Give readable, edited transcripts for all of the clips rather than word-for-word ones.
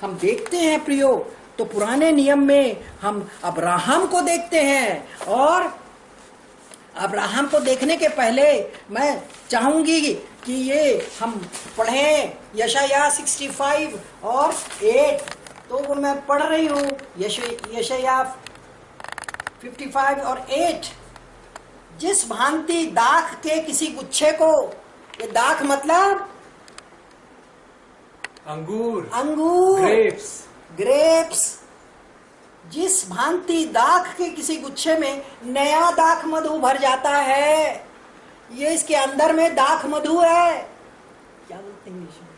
हम देखते हैं प्रियो, तो पुराने नियम में हम अब्राहम को देखते हैं, और अब्राहम को देखने के पहले मैं चाहूंगी कि ये हम पढ़ें यशाया 65 और 8। तो वो मैं पढ़ रही हूँ यशाया 55 और 8। जिस भांति दाख के किसी गुच्छे को, ये दाख मतलब अंगूर, ग्रेप्स, जिस भांति दाख के किसी गुच्छे में नया दाख मधु भर जाता है, ये इसके अंदर में दाख मधु है, क्या बोलते हैं इंग्लिश में,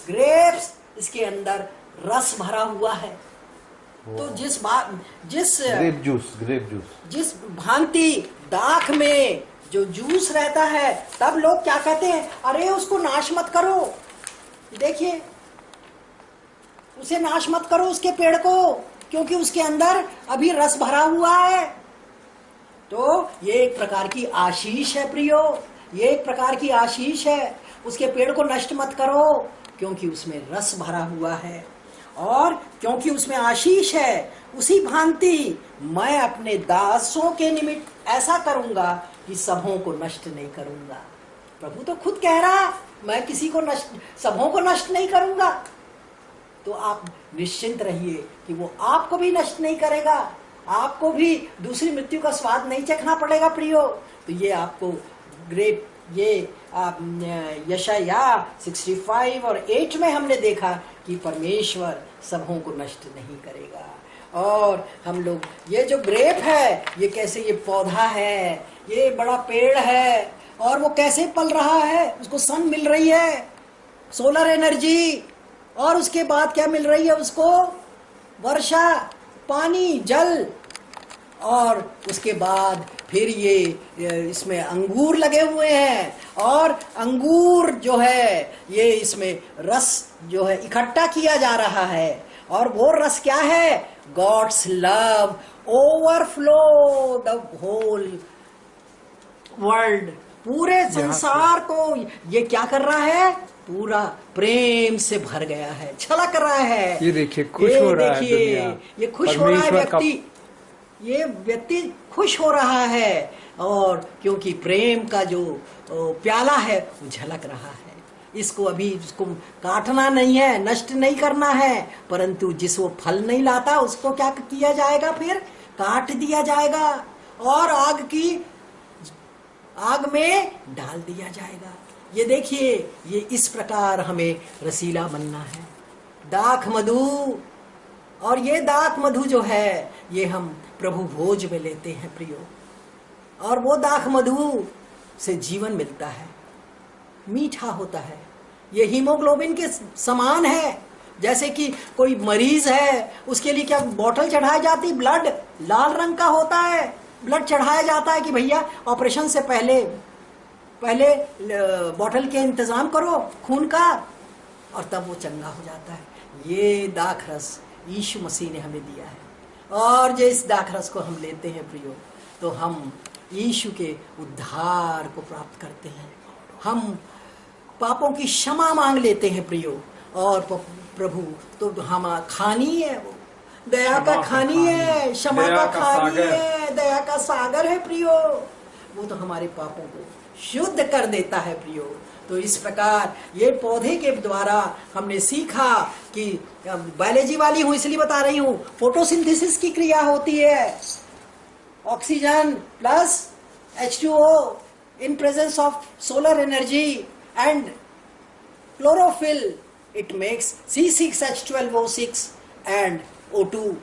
ग्रेप्स, इसके अंदर रस भरा हुआ है। तो जिस ग्रेप जूस, जिस भांति दाख में जो जूस रहता है, तब लोग क्या कहते हैं, अरे उसको नाश मत करो, देखिए उसे नाश मत करो, उसके पेड़ को, क्योंकि उसके अंदर अभी रस भरा हुआ है। तो ये एक प्रकार की आशीष है प्रियो, ये एक प्रकार की आशीष है। उसके पेड़ को नष्ट मत करो, क्योंकि उसमें रस भरा हुआ है और क्योंकि उसमें आशीष है। उसी भांति मैं अपने दासों के निमित्त ऐसा करूंगा कि सबों को नष्ट नहीं करूंगा। प्रभु तो खुद कह रहा, मैं किसी को सबों को नष्ट नहीं करूंगा। तो आप निश्चिंत रहिए कि वो आपको भी नष्ट नहीं करेगा, आपको भी दूसरी मृत्यु का स्वाद नहीं चखना पड़ेगा प्रियो। तो ये आपको ये यशाया 65 और 8 में हमने देखा कि परमेश्वर सबों को नष्ट नहीं करेगा। और हम लोग ये जो ग्रेप है, ये कैसे, ये पौधा है, ये बड़ा पेड़ है, और वो कैसे पल रहा है, उसको सन मिल रही है, सोलर एनर्जी, और उसके बाद क्या मिल रही है उसको, वर्षा, पानी, जल, और उसके बाद फिर ये इसमें अंगूर लगे हुए हैं, और अंगूर जो है ये इसमें रस जो है इकट्ठा किया जा रहा है। और वो रस क्या है, God's love overflow the whole world, पूरे संसार को ये क्या कर रहा है, पूरा प्रेम से भर गया है, छलक रहा है। ये देखिए खुश हो रहा है दुनिया, ये खुश हो रहा है व्यक्ति, ये व्यक्ति खुश हो रहा है, और क्योंकि प्रेम का जो प्याला है वो झलक रहा है। इसको अभी इसको काटना नहीं है, नष्ट नहीं करना है, परंतु जिस वो फल नहीं लाता उसको क्या किया जाएगा, फिर काट दिया जाएगा और आग में डाल दिया जाएगा। ये देखिए, ये इस प्रकार हमें रसीला बनना है, दाख मधु। और ये दाख मधु जो है ये हम प्रभु भोज में लेते हैं प्रियो, और वो दाख मधु से जीवन मिलता है, मीठा होता है, ये हीमोग्लोबिन के समान है। जैसे कि कोई मरीज है, उसके लिए क्या बोतल चढ़ाई जाती, ब्लड लाल रंग का होता है, ब्लड चढ़ाया जाता है कि भैया ऑपरेशन से पहले बोतल के इंतजाम करो खून का, और तब वो चंगा हो जाता है। ये दाख रस यीशु मसीह ने हमें दिया है, और जो इस दाख रस को हम लेते हैं प्रियो, तो हम यीशु के उद्धार को प्राप्त करते हैं, हम पापों की क्षमा मांग लेते हैं प्रियो। और प्रभु तो हम खानी है, वो दया का खानी है, क्षमा का खानी है, दया का सागर है प्रियो। वो तो हमारे पापों को शुद्ध कर देता है प्रियो। तो इस प्रकार ये पौधे के द्वारा हमने सीखा कि बायोलॉजी वाली हूँ इसलिए बता रही हूँ, फोटोसिंथेसिस की क्रिया होती है, oxygen plus H2O in presence of solar energy and chlorophyll, it makes C6H12O6 and O2.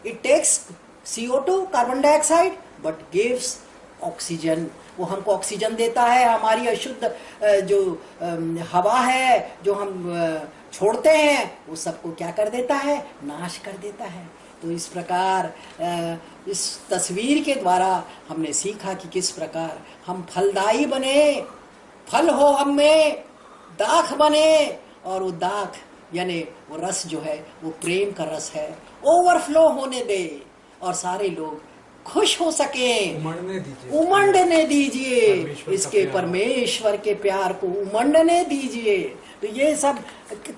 It takes CO2 carbon dioxide but gives oxygen. वो हमको ऑक्सीजन देता है, हमारी अशुद्ध जो हवा है जो हम छोड़ते हैं वो सबको क्या कर देता है, नाश कर देता है। तो इस प्रकार इस तस्वीर के द्वारा हमने सीखा कि किस प्रकार हम फलदायी बने, फल हो हम में, दाख बने, और वो दाख यानी वो रस जो है वो प्रेम का रस है, ओवरफ्लो होने दे और सारे लोग खुश हो सके, उमड़ने दीजिए इसके परमेश्वर के प्यार को उमड़ने दीजिए। तो ये सब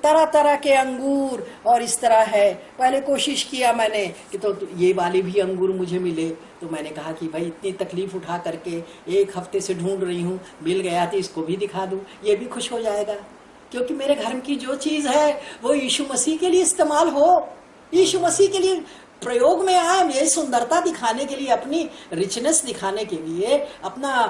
तरह तरह के अंगूर और इस तरह है। पहले कोशिश किया मैंने कि तो ये वाले भी अंगूर मुझे मिले, तो मैंने कहा कि भाई इतनी तकलीफ उठा करके 1 हफ्ते से ढूंढ रही हूँ, मिल गया तो इसको भी दिखा दूँ, ये भी खुश हो जाएगा। क्योंकि मेरे घर की जो चीज़ है वो यीशु मसीह के लिए इस्तेमाल हो, यीशु मसीह के लिए प्रयोग में आए, ये सुंदरता दिखाने के लिए, अपनी रिचनेस दिखाने के लिए, अपना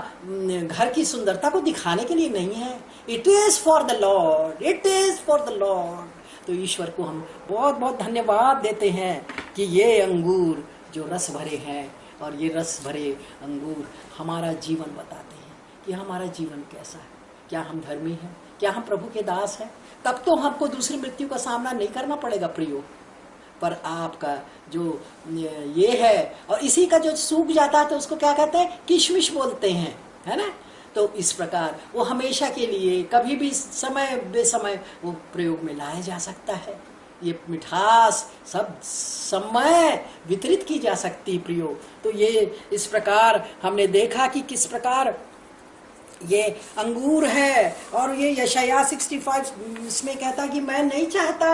घर की सुंदरता को दिखाने के लिए नहीं है। It is for the Lord, it is for the Lord. तो ईश्वर को हम बहुत बहुत धन्यवाद देते हैं कि ये अंगूर जो रस भरे हैं, और ये रस भरे अंगूर हमारा जीवन बताते हैं कि हमारा जीवन कैसा है। क्या हम धर्मी हैं, क्या हम प्रभु के दास हैं? तब तो हमको दूसरी मृत्यु का सामना नहीं करना पड़ेगा प्रियो। पर आपका जो ये है, और इसी का जो सूख जाता है तो उसको क्या कहते हैं, किशमिश बोलते हैं, है ना। तो इस प्रकार वो हमेशा के लिए कभी भी समय बेसमय वो प्रयोग में लाया जा सकता है। ये मिठास सब समय वितरित की जा सकती प्रियो। तो ये इस प्रकार हमने देखा कि किस प्रकार ये अंगूर है। और ये यशायाह 65 इसमें कहता कि मैं नहीं चाहता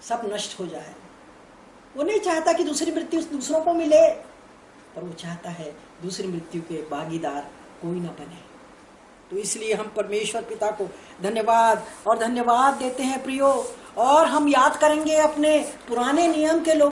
सब नष्ट हो जाए। वो नहीं चाहता कि दूसरी मृत्यु दूसरों को मिले, पर वो चाहता है दूसरी मृत्यु के भागीदार कोई ना बने। तो इसलिए हम परमेश्वर पिता को धन्यवाद और धन्यवाद देते हैं प्रियो। और हम याद करेंगे अपने पुराने नियम के लोग